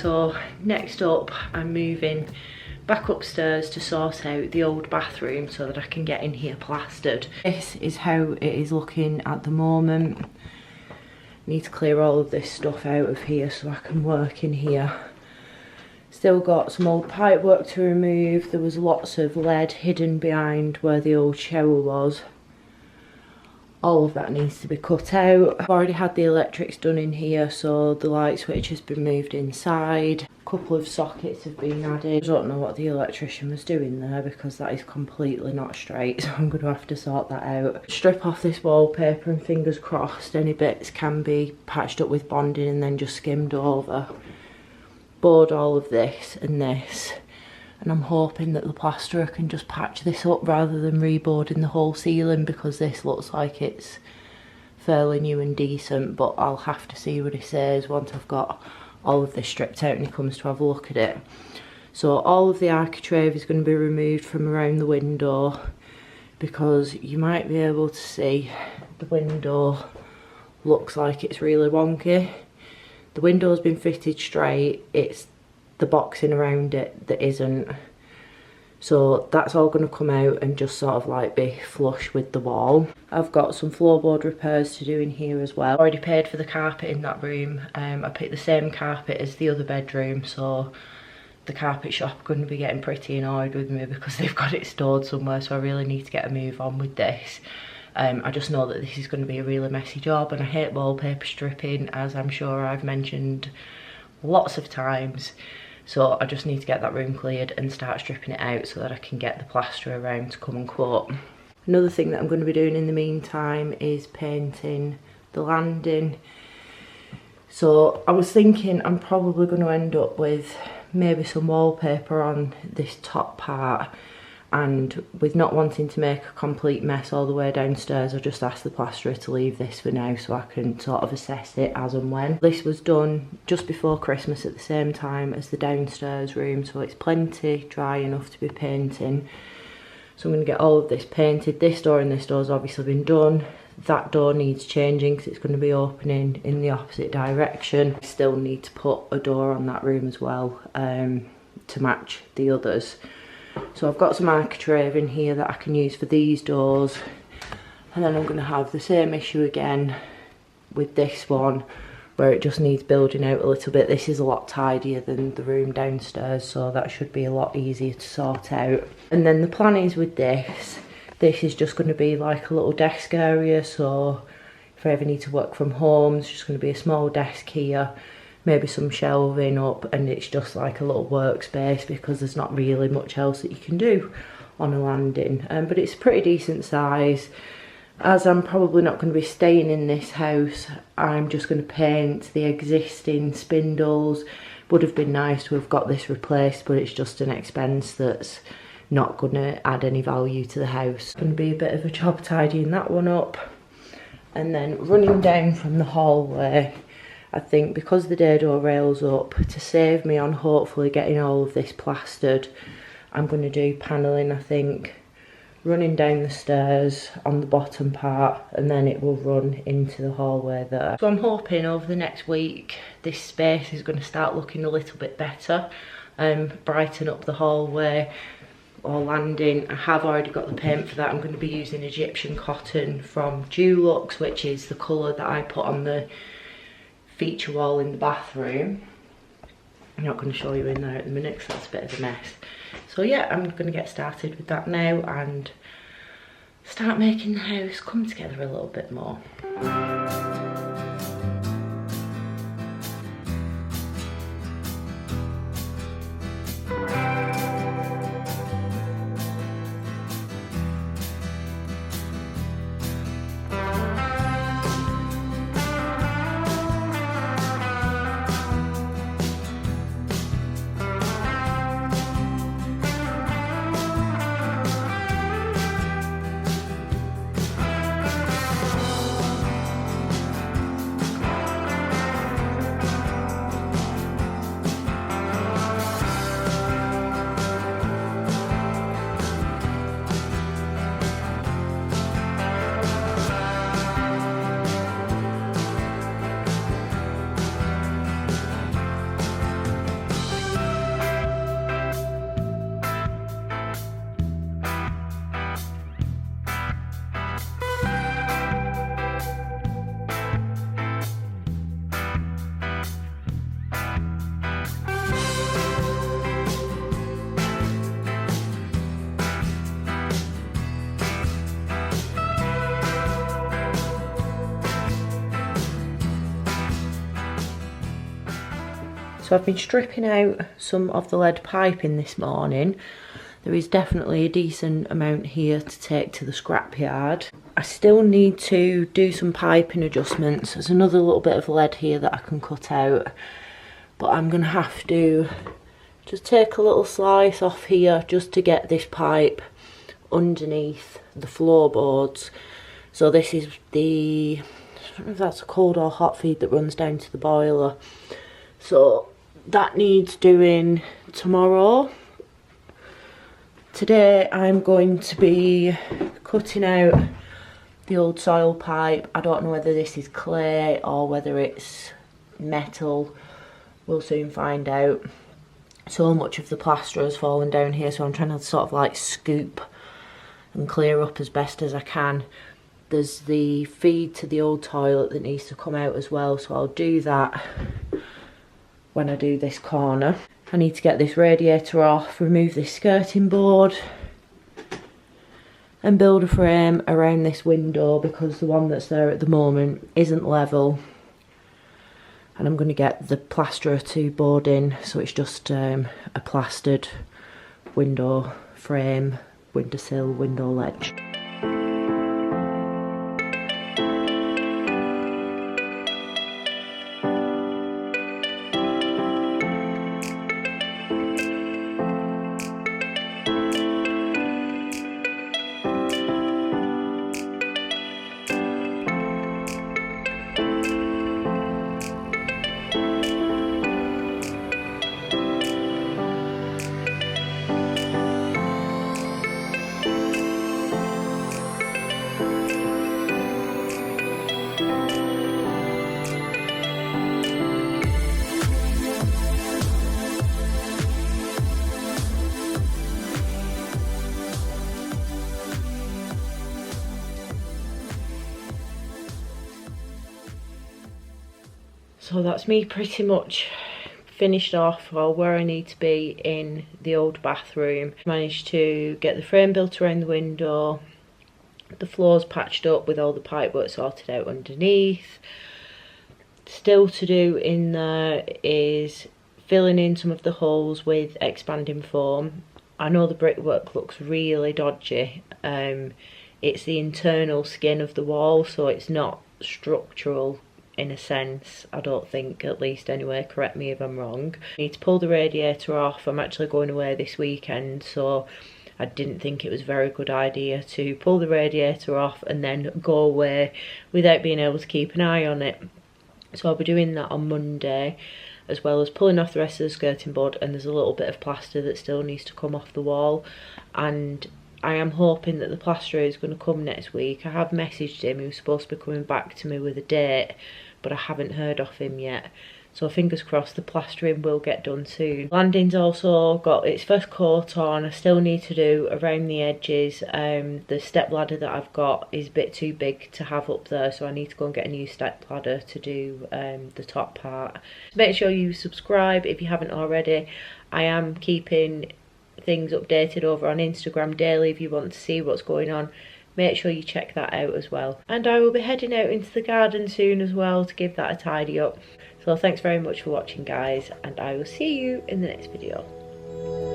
so next up I'm moving back upstairs to sort out the old bathroom so that I can get in here plastered. This is how it is looking at the moment. Need to clear all of this stuff out of here so I can work in here. Still got some old pipe work to remove. There was lots of lead hidden behind where the old shower was. All of that needs to be cut out. I've already had the electrics done in here, so the light switch has been moved inside. A couple of sockets have been added. I don't know what the electrician was doing there because that is completely not straight, so I'm going to have to sort that out. Strip off this wallpaper and fingers crossed any bits can be patched up with bonding and then just skimmed over. Board all of this and this. And I'm hoping that the plasterer can just patch this up rather than reboarding the whole ceiling, because this looks like it's fairly new and decent, but I'll have to see what he says once I've got all of this stripped out and he comes to have a look at it. So all of the architrave is going to be removed from around the window, because you might be able to see the window looks like it's really wonky. The window's been fitted straight, it's the boxing around it that isn't, so that's all going to come out and just sort of like be flush with the wall. I've got some floorboard repairs to do in here as well. Already paid for the carpet in that room. I picked the same carpet as the other bedroom, so the carpet shop are going to be getting pretty annoyed with me because they've got it stored somewhere, so I really need to get a move on with this. I just know that this is going to be a really messy job, and I hate wallpaper stripping, as I'm sure I've mentioned lots of times. So I just need to get that room cleared and start stripping it out so that I can get the plasterer around to come and quote. Another thing that I'm going to be doing in the meantime is painting the landing. So I was thinking I'm probably going to end up with maybe some wallpaper on this top part, and with not wanting to make a complete mess all the way downstairs, I just asked the plasterer to leave this for now so I can sort of assess it as and when. This was done just before Christmas at the same time as the downstairs room, so it's plenty dry enough to be painting. So I'm going to get all of this painted. This door and this door's obviously been done. That door needs changing because it's going to be opening in the opposite direction. I still need to put a door on that room as well to match the others. So I've got some architrave in here that I can use for these doors, and then I'm going to have the same issue again with this one where it just needs building out a little bit. This is a lot tidier than the room downstairs, so that should be a lot easier to sort out. And then the plan is with this is just going to be like a little desk area, so if I ever need to work from home, it's just going to be a small desk here, maybe some shelving up, and it's just like a little workspace because there's not really much else that you can do on a landing. But it's a pretty decent size. As I'm probably not going to be staying in this house, I'm just going to paint the existing spindles. Would have been nice to have got this replaced, but it's just an expense that's not going to add any value to the house. It's going to be a bit of a job tidying that one up. And then running down from the hallway, I think because the dado rail's up, to save me on hopefully getting all of this plastered, I'm going to do panelling, I think, running down the stairs on the bottom part, and then it will run into the hallway there. So I'm hoping over the next week this space is going to start looking a little bit better, brighten up the hallway or landing. I have already got the paint for that. I'm going to be using Egyptian cotton from Dulux, which is the colour that I put on the feature wall in the bathroom. I'm not going to show you in there at the minute because that's a bit of a mess. So yeah, I'm going to get started with that now and start making the house come together a little bit more. So I've been stripping out some of the lead piping this morning. There is definitely a decent amount here to take to the scrapyard. I still need to do some piping adjustments. There's another little bit of lead here that I can cut out, but I'm going to have to just take a little slice off here just to get this pipe underneath the floorboards. So this is the, I don't know if that's a cold or hot feed that runs down to the boiler. So that needs doing tomorrow. Today I'm going to be cutting out the old soil pipe. I don't know whether this is clay or whether it's metal. We'll soon find out. So much of the plaster has fallen down here, so I'm trying to sort of like scoop and clear up as best as I can. There's the feed to the old toilet that needs to come out as well, so I'll do that when I do this corner. I need to get this radiator off, remove this skirting board and build a frame around this window because the one that's there at the moment isn't level. And I'm going to get the plasterer to board in, so it's just a plastered window frame, windowsill, window ledge. So that's me pretty much finished off, or where I need to be in the old bathroom. Managed to get the frame built around the window, the floors patched up with all the pipework sorted out underneath. Still to do in there is filling in some of the holes with expanding foam. I know the brickwork looks really dodgy. It's the internal skin of the wall, so it's not structural in a sense, I don't think, at least anyway, correct me if I'm wrong. I need to pull the radiator off. I'm actually going away this weekend, so I didn't think it was a very good idea to pull the radiator off and then go away without being able to keep an eye on it. So I'll be doing that on Monday, as well as pulling off the rest of the skirting board, and there's a little bit of plaster that still needs to come off the wall, and I am hoping that the plasterer is going to come next week. I have messaged him. He was supposed to be coming back to me with a date, but I haven't heard off him yet. So fingers crossed the plastering will get done soon. Landing's also got its first coat on. I still need to do around the edges. The step ladder that I've got is a bit too big to have up there, so I need to go and get a new step ladder to do the top part. Make sure you subscribe if you haven't already. I am keeping things updated over on Instagram daily if you want to see what's going on. Make sure you check that out as well. And I will be heading out into the garden soon as well to give that a tidy up. So thanks very much for watching, guys, and I will see you in the next video.